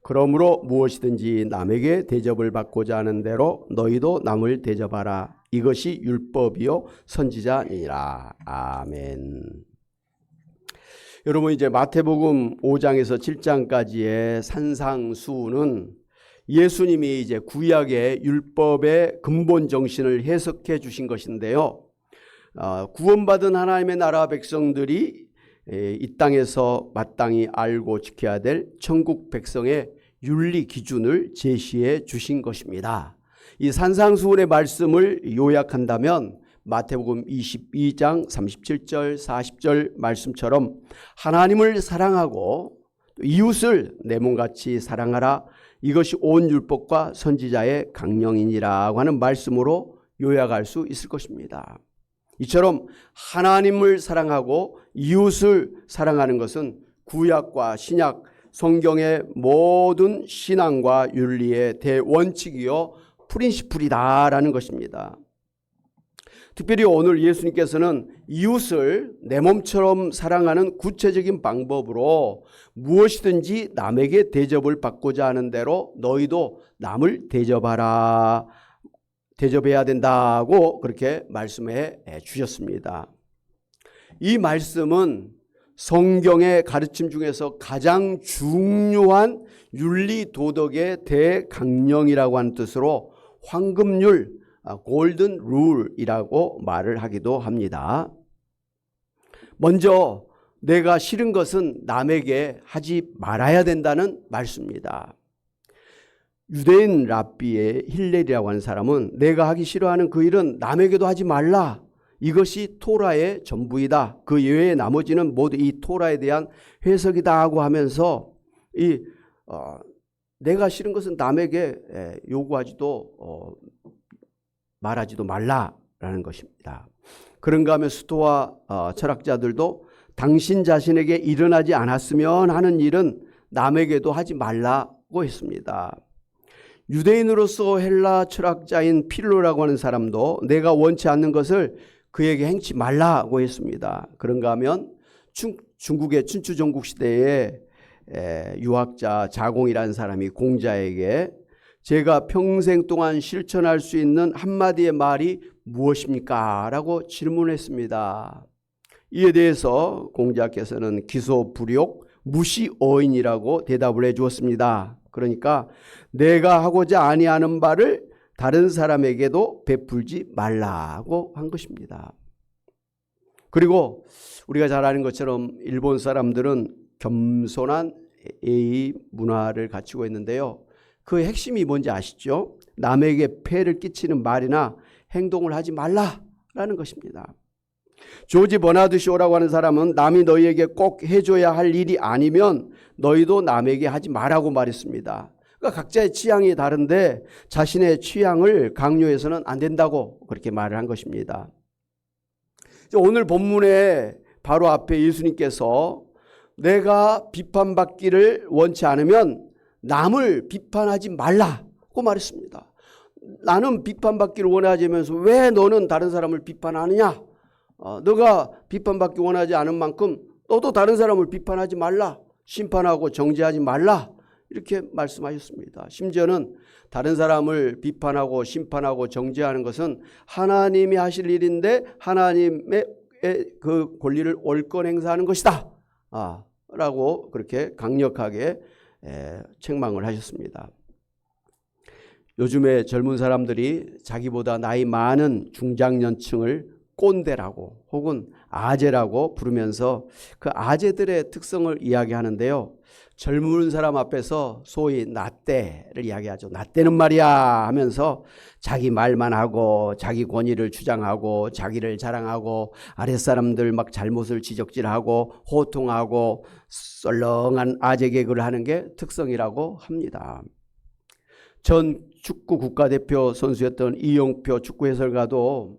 그러므로 무엇이든지 남에게 대접을 받고자 하는 대로 너희도 남을 대접하라. 이것이 율법이요 선지자니라. 아멘. 여러분, 이제 마태복음 5장에서 7장까지의 산상수훈은 예수님이 이제 구약의 율법의 근본 정신을 해석해 주신 것인데요. 구원받은 하나님의 나라 백성들이 이 땅에서 마땅히 알고 지켜야 될 천국 백성의 윤리 기준을 제시해 주신 것입니다. 이 산상수훈의 말씀을 요약한다면 마태복음 22장 37절 40절 말씀처럼 하나님을 사랑하고 이웃을 내 몸같이 사랑하라. 이것이 온 율법과 선지자의 강령이니라고 하는 말씀으로 요약할 수 있을 것입니다. 이처럼 하나님을 사랑하고 이웃을 사랑하는 것은 구약과 신약 성경의 모든 신앙과 윤리의 대원칙이요 프린시플이다라는 것입니다. 특별히 오늘 예수님께서는 이웃을 내 몸처럼 사랑하는 구체적인 방법으로 무엇이든지 남에게 대접을 받고자 하는 대로 너희도 남을 대접해야 된다고 그렇게 말씀해 주셨습니다. 이 말씀은 성경의 가르침 중에서 가장 중요한 윤리 도덕의 대강령이라고 하는 뜻으로 황금률, 골든 룰이라고 말을 하기도 합니다. 먼저 내가 싫은 것은 남에게 하지 말아야 된다는 말씀입니다. 유대인 랍비의 힐렐이라고 하는 사람은 내가 하기 싫어하는 그 일은 남에게도 하지 말라. 이것이 토라의 전부이다. 그 외의 나머지는 모두 이 토라에 대한 해석이다 하고 하면서 내가 싫은 것은 남에게 요구하지도 말하지도 말라라는 것입니다. 그런가 하면 스토아 철학자들도 당신 자신에게 일어나지 않았으면 하는 일은 남에게도 하지 말라고 했습니다. 유대인으로서 헬라 철학자인 필로라고 하는 사람도 내가 원치 않는 것을 그에게 행치 말라고 했습니다. 그런가 하면 중국의 춘추 전국 시대에 유학자 자공이라는 사람이 공자에게 제가 평생 동안 실천할 수 있는 한마디의 말이 무엇입니까? 라고 질문했습니다. 이에 대해서 공자께서는 기소불욕 무시어인이라고 대답을 해 주었습니다. 그러니까 내가 하고자 아니하는 바를 다른 사람에게도 베풀지 말라고 한 것입니다. 그리고 우리가 잘 아는 것처럼 일본 사람들은 겸손한 예의 문화를 갖추고 있는데요. 그 핵심이 뭔지 아시죠? 남에게 폐를 끼치는 말이나 행동을 하지 말라라는 것입니다. 조지 버나드 쇼라고 하는 사람은 남이 너희에게 꼭 해줘야 할 일이 아니면 너희도 남에게 하지 말라고 말했습니다. 그러니까 각자의 취향이 다른데 자신의 취향을 강요해서는 안 된다고 그렇게 말을 한 것입니다. 오늘 본문에 바로 앞에 예수님께서 내가 비판받기를 원치 않으면 남을 비판하지 말라고 말했습니다. 나는 비판받기를 원하면서 왜 너는 다른 사람을 비판하느냐? 너가 비판받기 원하지 않은 만큼 너도 다른 사람을 비판하지 말라. 심판하고 정죄하지 말라. 이렇게 말씀하셨습니다. 심지어는 다른 사람을 비판하고 심판하고 정죄하는 것은 하나님이 하실 일인데 하나님의 그 권리를 월권 행사하는 것이다. 라고 그렇게 강력하게 책망을 하셨습니다. 요즘에 젊은 사람들이 자기보다 나이 많은 중장년층을 꼰대라고 혹은 아재라고 부르면서 그 아재들의 특성을 이야기하는데요. 젊은 사람 앞에서 소위 나떼를 이야기하죠. 나떼는 말이야 하면서 자기 말만 하고 자기 권위를 주장하고 자기를 자랑하고 아랫사람들 막 잘못을 지적질하고 호통하고 썰렁한 아재 개그를 하는 게 특성이라고 합니다. 전 축구 국가대표 선수였던 이용표 축구 해설가도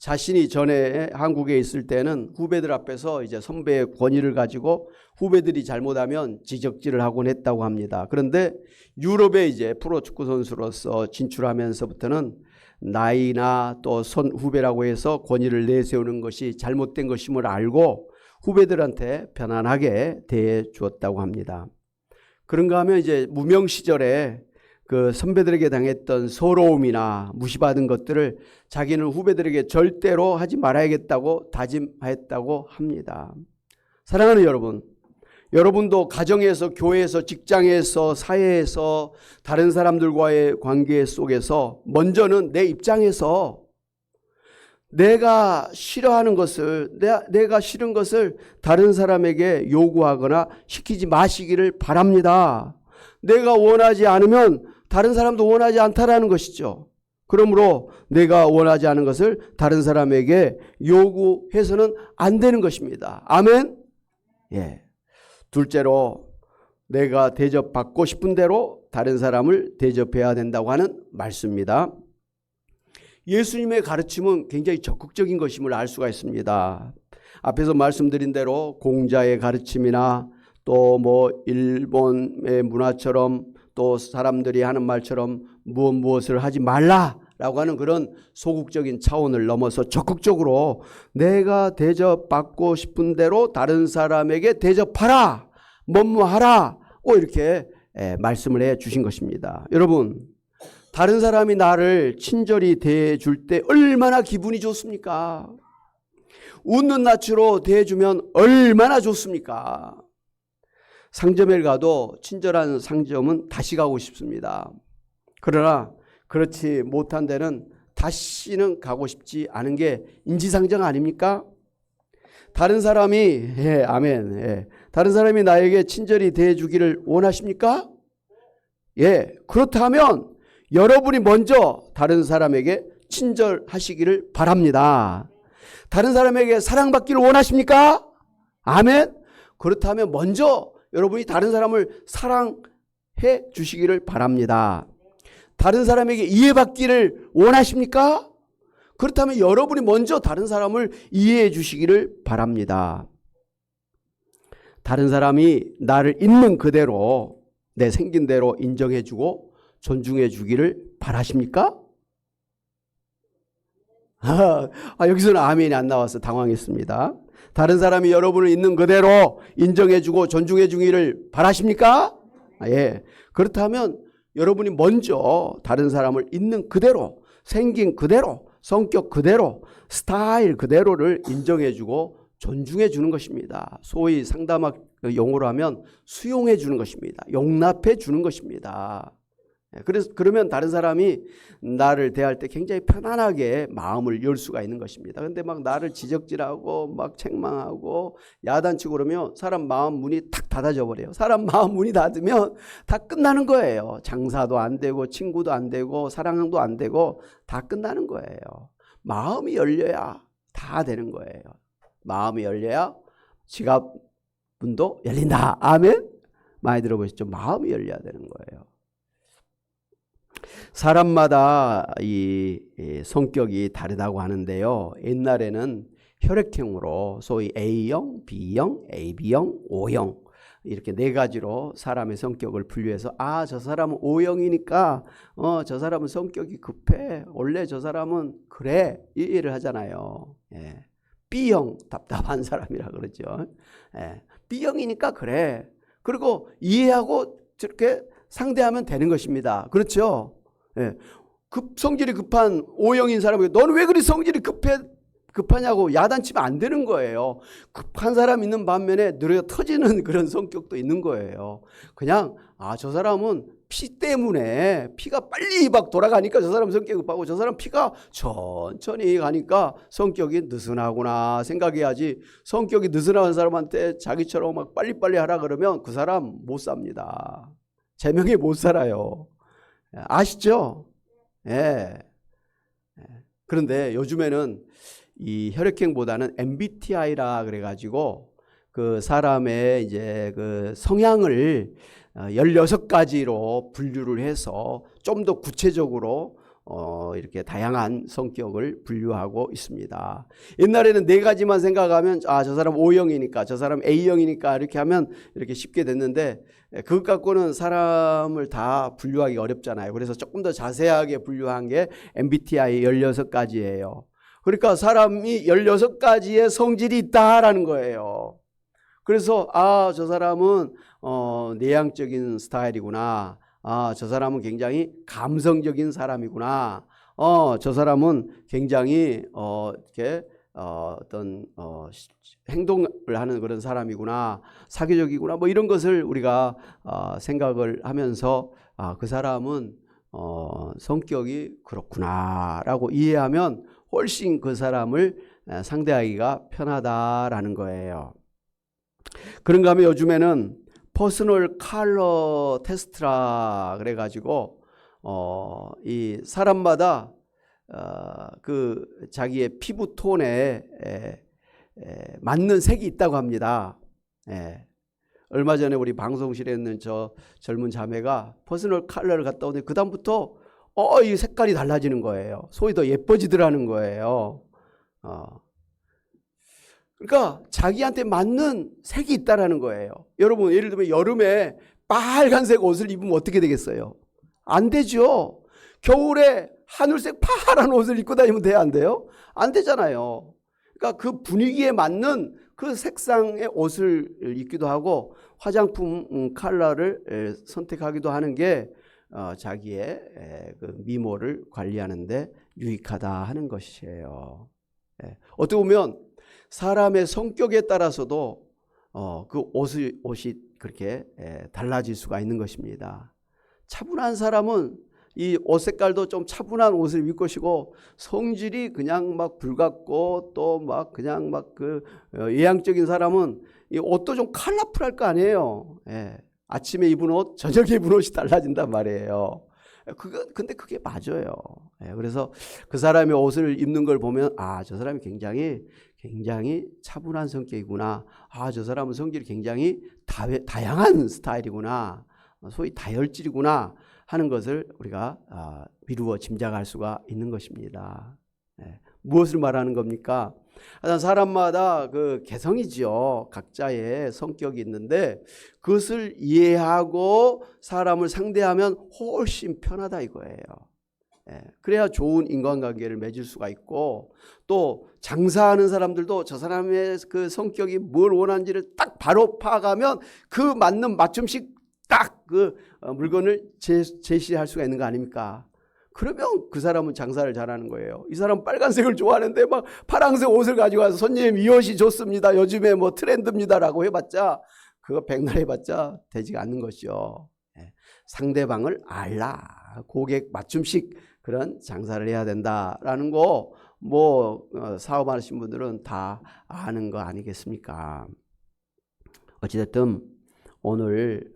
자신이 전에 한국에 있을 때는 후배들 앞에서 이제 선배의 권위를 가지고 후배들이 잘못하면 지적질을 하곤 했다고 합니다. 그런데 유럽에 이제 프로축구 선수로서 진출하면서부터는 나이나 또 후배라고 해서 권위를 내세우는 것이 잘못된 것임을 알고 후배들한테 편안하게 대해 주었다고 합니다. 그런가 하면 이제 무명 시절에 그 선배들에게 당했던 서러움이나 무시받은 것들을 자기는 후배들에게 절대로 하지 말아야겠다고 다짐했다고 합니다. 사랑하는 여러분, 여러분도 가정에서, 교회에서, 직장에서, 사회에서, 다른 사람들과의 관계 속에서 먼저는 내 입장에서 내가 싫어하는 것을, 내가 싫은 것을 다른 사람에게 요구하거나 시키지 마시기를 바랍니다. 내가 원하지 않으면 다른 사람도 원하지 않다라는 것이죠. 그러므로 내가 원하지 않은 것을 다른 사람에게 요구해서는 안 되는 것입니다. 아멘? 예. 둘째로, 내가 대접받고 싶은 대로 다른 사람을 대접해야 된다고 하는 말씀입니다. 예수님의 가르침은 굉장히 적극적인 것임을 알 수가 있습니다. 앞에서 말씀드린 대로 공자의 가르침이나 또 뭐 일본의 문화처럼 또 사람들이 하는 말처럼 무엇을 하지 말라라고 하는 그런 소극적인 차원을 넘어서 적극적으로 내가 대접받고 싶은 대로 다른 사람에게 대접하라, 뭐뭐하라고 이렇게 말씀을 해 주신 것입니다. 여러분, 다른 사람이 나를 친절히 대해줄 때 얼마나 기분이 좋습니까? 웃는 낯으로 대해주면 얼마나 좋습니까? 상점에 가도 친절한 상점은 다시 가고 싶습니다. 그러나 그렇지 못한 데는 다시는 가고 싶지 않은 게 인지상정 아닙니까? 다른 사람이 아멘. 다른 사람이 나에게 친절히 대해주기를 원하십니까? 예, 그렇다면 여러분이 먼저 다른 사람에게 친절하시기를 바랍니다. 다른 사람에게 사랑받기를 원하십니까? 아멘. 그렇다면 먼저 여러분이 다른 사람을 사랑해 주시기를 바랍니다. 다른 사람에게 이해받기를 원하십니까? 그렇다면 여러분이 먼저 다른 사람을 이해해 주시기를 바랍니다. 다른 사람이 나를 있는 그대로, 내 생긴 대로 인정해 주고 존중해 주기를 바라십니까? 여기서는 아멘이 안 나와서 당황했습니다. 다른 사람이 여러분을 있는 그대로 인정해 주고 존중해 주기를 바라십니까? 예. 그렇다면 여러분이 먼저 다른 사람을 있는 그대로, 생긴 그대로, 성격 그대로, 스타일 그대로를 인정해 주고 존중해 주는 것입니다. 소위 상담학 용어로 하면 수용해 주는 것입니다. 용납해 주는 것입니다. 그러면 다른 사람이 나를 대할 때 굉장히 편안하게 마음을 열 수가 있는 것입니다. 근데 막 나를 지적질하고 막 책망하고 야단치고 그러면 사람 마음 문이 탁 닫아져 버려요. 사람 마음 문이 닫으면 다 끝나는 거예요. 장사도 안 되고 친구도 안 되고 사랑도 안 되고 다 끝나는 거예요. 마음이 열려야 다 되는 거예요. 마음이 열려야 지갑 문도 열린다. 아멘? 많이 들어보셨죠? 마음이 열려야 되는 거예요. 사람마다 이 성격이 다르다고 하는데요. 옛날에는 혈액형으로 소위 A형, B형, AB형, O형 이렇게 네 가지로 사람의 성격을 분류해서 저 사람은 O형이니까 저 사람은 성격이 급해. 원래 저 사람은 그래. 이 일을 하잖아요. 예. B형 답답한 사람이라 그러죠. 예. B형이니까 그래. 그리고 이해하고 저렇게 상대하면 되는 것입니다. 그렇죠? 예. 성질이 급한 O형인 사람에게 너는 왜 그리 성질이 급하냐고 야단치면 안 되는 거예요. 급한 사람 있는 반면에 느려 터지는 그런 성격도 있는 거예요. 그냥 저 사람은 피 때문에 피가 빨리 막 돌아가니까 저 사람 성격이 급하고 저 사람 피가 천천히 가니까 성격이 느슨하구나 생각해야지. 성격이 느슨한 사람한테 자기처럼 막 빨리빨리 하라 그러면 그 사람 못 삽니다. 제명에 못 살아요. 아시죠? 예. 그런데 요즘에는 이 혈액형보다는 MBTI라 그래가지고 그 사람의 이제 그 성향을 16가지로 분류를 해서 좀 더 구체적으로 이렇게 다양한 성격을 분류하고 있습니다. 옛날에는 4가지만 생각하면 저 사람 O형이니까 저 사람 A형이니까 이렇게 하면 이렇게 쉽게 됐는데 그것 갖고는 사람을 다 분류하기 어렵잖아요. 그래서 조금 더 자세하게 분류한 게 MBTI 16가지예요. 그러니까 사람이 16가지의 성질이 있다라는 거예요. 그래서 저 사람은 내향적인 스타일이구나. 저 사람은 굉장히 감성적인 사람이구나. 저 사람은 굉장히 이렇게 어떤 행동을 하는 그런 사람이구나. 사교적이구나. 뭐 이런 것을 우리가 생각을 하면서 그 사람은 성격이 그렇구나라고 이해하면 훨씬 그 사람을 상대하기가 편하다라는 거예요. 그런가 하면 요즘에는 퍼스널 컬러 테스트라 그래가지고 이 사람마다 그 자기의 피부 톤에 맞는 색이 있다고 합니다. 얼마 전에 우리 방송실에 있는 저 젊은 자매가 퍼스널 컬러를 갔다 오는데 그 다음부터 이 색깔이 달라지는 거예요. 소위 더 예뻐지더라는 거예요. 그러니까 자기한테 맞는 색이 있다라는 거예요. 여러분 예를 들면 여름에 빨간색 옷을 입으면 어떻게 되겠어요? 안 되죠. 겨울에 하늘색 파란 옷을 입고 다니면 돼요? 안 돼요? 안 되잖아요. 그러니까 그 분위기에 맞는 그 색상의 옷을 입기도 하고 화장품 컬러를 선택하기도 하는 게 자기의 그 미모를 관리하는 데 유익하다 하는 것이에요. 어떻게 보면 사람의 성격에 따라서도 그 옷이 그렇게 달라질 수가 있는 것입니다. 차분한 사람은 이 옷 색깔도 좀 차분한 옷을 입을 것이고 성질이 그냥 막 불같고 또 막 그냥 막 그 외향적인 사람은 이 옷도 좀 컬러풀할 거 아니에요. 아침에 입은 옷, 저녁에 입은 옷이 달라진단 말이에요. 근데 그게 맞아요. 그래서 그 사람의 옷을 입는 걸 보면 저 사람이 굉장히 차분한 성격이구나. 저 사람은 성질이 굉장히 다양한 스타일이구나. 소위 다혈질이구나 하는 것을 우리가 미루어 짐작할 수가 있는 것입니다. 무엇을 말하는 겁니까? 사람마다 그 개성이지요. 각자의 성격이 있는데 그것을 이해하고 사람을 상대하면 훨씬 편하다 이거예요. 그래야 좋은 인간관계를 맺을 수가 있고 또 장사하는 사람들도 저 사람의 그 성격이 뭘 원하는지를 딱 바로 파악하면 그 맞는 맞춤식 딱 그 물건을 제시할 수가 있는 거 아닙니까? 그러면 그 사람은 장사를 잘하는 거예요. 이 사람 빨간색을 좋아하는데 막 파란색 옷을 가지고 와서 손님 이 옷이 좋습니다. 요즘에 뭐 트렌드입니다라고 해봤자 그거 백날 해봤자 되지가 않는 것이죠. 상대방을 알라. 고객 맞춤식 그런 장사를 해야 된다라는 거 뭐 사업하시는 분들은 다 아는 거 아니겠습니까? 어찌됐든 오늘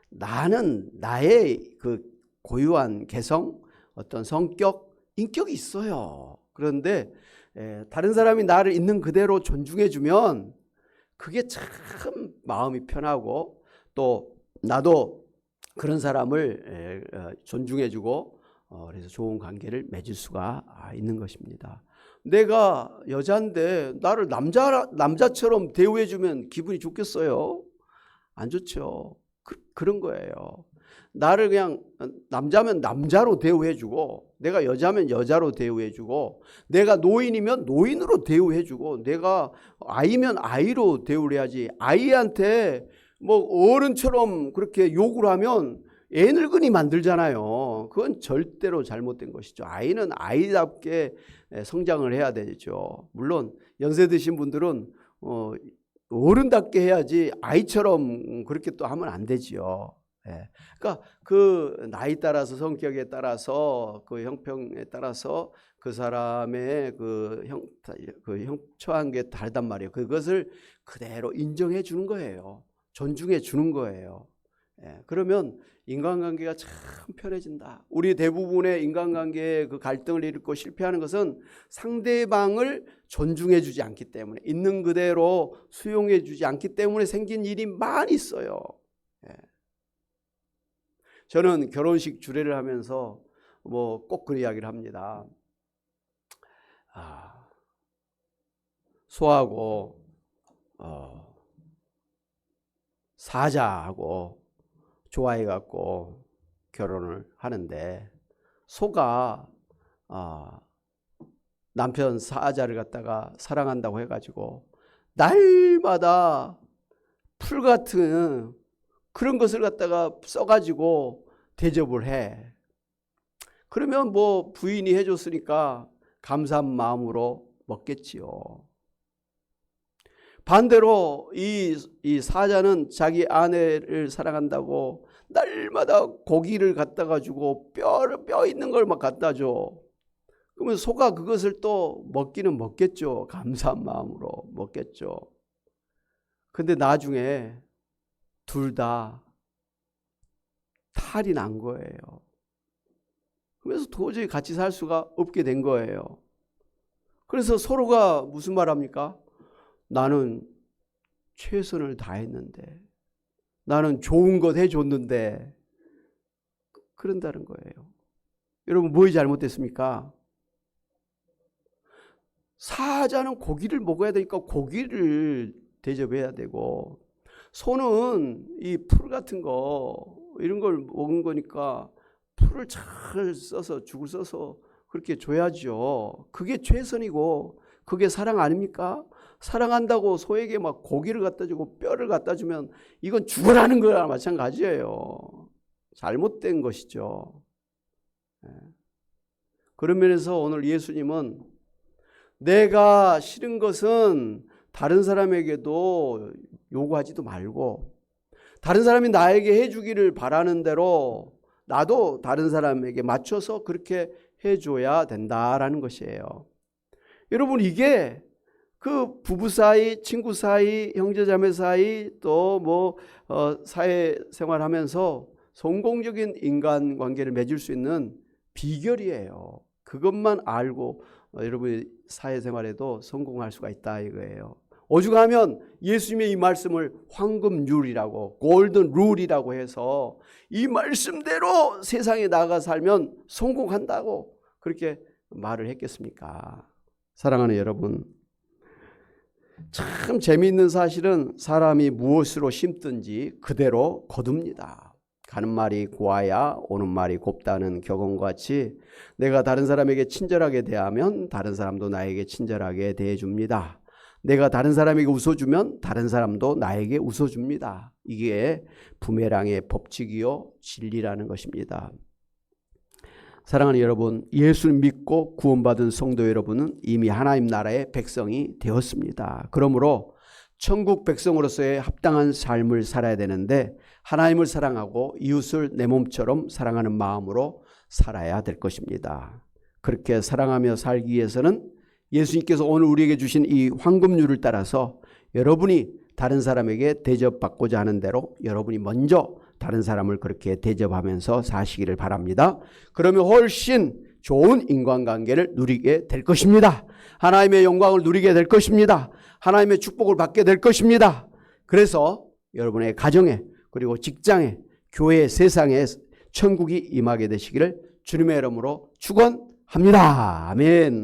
나는 나의 그 고유한 개성, 어떤 성격, 인격이 있어요. 그런데 다른 사람이 나를 있는 그대로 존중해 주면 그게 참 마음이 편하고 또 나도 그런 사람을 존중해 주고 그래서 좋은 관계를 맺을 수가 있는 것입니다. 내가 여자인데 나를 남자처럼 대우해 주면 기분이 좋겠어요? 안 좋죠. 그런 거예요. 나를 그냥 남자면 남자로 대우해주고 내가 여자면 여자로 대우해주고 내가 노인이면 노인으로 대우해주고 내가 아이면 아이로 대우를 해야지 아이한테 뭐 어른처럼 그렇게 욕을 하면 애 늙은이 만들잖아요. 그건 절대로 잘못된 것이죠. 아이는 아이답게 성장을 해야 되죠. 물론 연세 드신 분들은 어른답게 해야지 아이처럼 그렇게 또 하면 안 되지요. 그러니까 그 나이 따라서 성격에 따라서 그 형평에 따라서 그 사람의 그 처한 게 다르단 말이에요. 그것을 그대로 인정해 주는 거예요. 존중해 주는 거예요. 그러면 인간관계가 참 편해진다. 우리 대부분의 인간관계의 그 갈등을 일으키고 실패하는 것은 상대방을 존중해 주지 않기 때문에 있는 그대로 수용해 주지 않기 때문에 생긴 일이 많이 있어요. 저는 결혼식 주례를 하면서 뭐 꼭 그 이야기를 합니다. 소하고 사자하고 좋아해 갖고 결혼을 하는데 소가 남편 사자를 갖다가 사랑한다고 해가지고 날마다 풀 같은 그런 것을 갖다가 써가지고 대접을 해. 그러면 뭐 부인이 해줬으니까 감사한 마음으로 먹겠지요. 반대로 이 사자는 자기 아내를 사랑한다고 날마다 고기를 갖다가 주고 뼈 있는 걸 막 갖다 줘. 그러면 소가 그것을 또 먹기는 먹겠죠. 감사한 마음으로 먹겠죠. 근데 나중에 둘 다 탈이 난 거예요. 그래서 도저히 같이 살 수가 없게 된 거예요. 그래서 서로가 무슨 말 합니까? 나는 최선을 다했는데, 나는 좋은 것 해줬는데, 그런다는 거예요. 여러분, 뭐가 잘못됐습니까? 사자는 고기를 먹어야 되니까 고기를 대접해야 되고, 소는 이 풀 같은 거 이런 걸 먹은 거니까 풀을 잘 써서 죽을 써서 그렇게 줘야죠. 그게 최선이고 그게 사랑 아닙니까? 사랑한다고 소에게 막 고기를 갖다 주고 뼈를 갖다 주면 이건 죽으라는 거랑 마찬가지예요. 잘못된 것이죠. 그런 면에서 오늘 예수님은 내가 싫은 것은 다른 사람에게도 요구하지도 말고 다른 사람이 나에게 해주기를 바라는 대로 나도 다른 사람에게 맞춰서 그렇게 해줘야 된다라는 것이에요. 여러분, 이게 그 부부 사이, 친구 사이, 형제자매 사이 또 뭐 사회생활 하면서 성공적인 인간관계를 맺을 수 있는 비결이에요. 그것만 알고 여러분이 사회생활에도 성공할 수가 있다 이거예요. 오죽하면 예수님의 이 말씀을 황금 룰이라고, 골든 룰이라고 해서 이 말씀대로 세상에 나가 살면 성공한다고 그렇게 말을 했겠습니까? 사랑하는 여러분, 참 재미있는 사실은 사람이 무엇으로 심든지 그대로 거둡니다. 가는 말이 고와야 오는 말이 곱다는 격언과 같이 내가 다른 사람에게 친절하게 대하면 다른 사람도 나에게 친절하게 대해줍니다. 내가 다른 사람에게 웃어주면 다른 사람도 나에게 웃어줍니다. 이게 부메랑의 법칙이요 진리라는 것입니다. 사랑하는 여러분, 예수를 믿고 구원받은 성도 여러분은 이미 하나님 나라의 백성이 되었습니다. 그러므로 천국 백성으로서의 합당한 삶을 살아야 되는데 하나님을 사랑하고 이웃을 내 몸처럼 사랑하는 마음으로 살아야 될 것입니다. 그렇게 사랑하며 살기 위해서는 예수님께서 오늘 우리에게 주신 이 황금률을 따라서 여러분이 다른 사람에게 대접받고자 하는 대로 여러분이 먼저 다른 사람을 그렇게 대접하면서 사시기를 바랍니다. 그러면 훨씬 좋은 인간관계를 누리게 될 것입니다. 하나님의 영광을 누리게 될 것입니다. 하나님의 축복을 받게 될 것입니다. 그래서 여러분의 가정에 그리고 직장에 교회 세상에 천국이 임하게 되시기를 주님의 이름으로 축원합니다. 아멘.